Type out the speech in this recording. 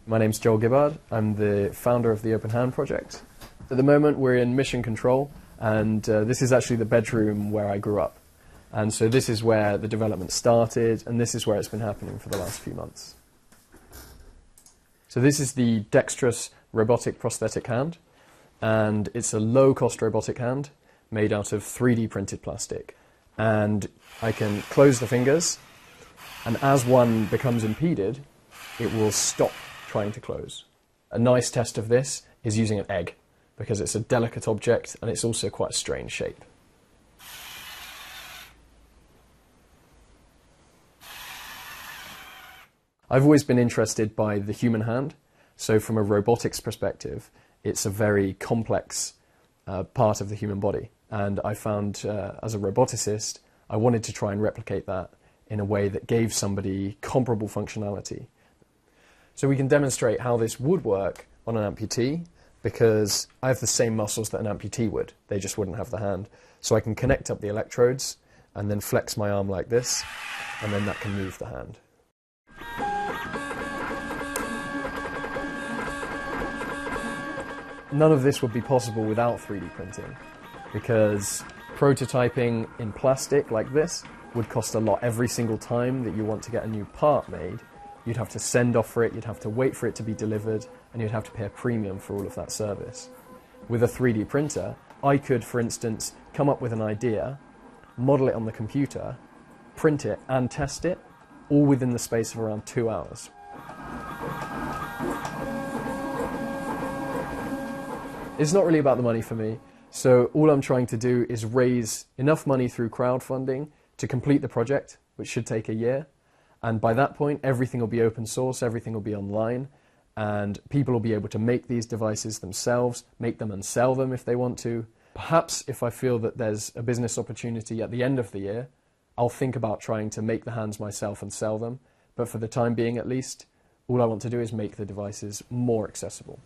My name's Joel Gibbard. I'm the founder of the Open Hand project. At the moment we're in mission control, and this is actually the bedroom where I grew up. And so this is where the development started, and this is where it's been happening for the last few months. So this is the dexterous robotic prosthetic hand, and it's a low-cost robotic hand made out of 3D printed plastic. And I can close the fingers, and as one becomes impeded, it will stop trying to close. A nice test of this is using an egg, because it's a delicate object and it's also quite a strange shape. I've always been interested by the human hand, so from a robotics perspective, it's a very complex part of the human body. And I found, as a roboticist, I wanted to try and replicate that in a way that gave somebody comparable functionality. So we can demonstrate how this would work on an amputee, because I have the same muscles that an amputee would. They just wouldn't have the hand. So I can connect up the electrodes and then flex my arm like this, and then that can move the hand. None of this would be possible without 3D printing, because prototyping in plastic like this would cost a lot. Every single time that you want to get a new part made, you'd have to send off for it, you'd have to wait for it to be delivered, and you'd have to pay a premium for all of that service. With a 3D printer, I could, for instance, come up with an idea, model it on the computer, print it and test it, all within the space of around 2 hours. It's not really about the money for me, so all I'm trying to do is raise enough money through crowdfunding to complete the project, which should take a year, and by that point everything will be open source, everything will be online, and people will be able to make these devices themselves, make them and sell them if they want to. Perhaps if I feel that there's a business opportunity at the end of the year, I'll think about trying to make the hands myself and sell them, but for the time being at least, all I want to do is make the devices more accessible.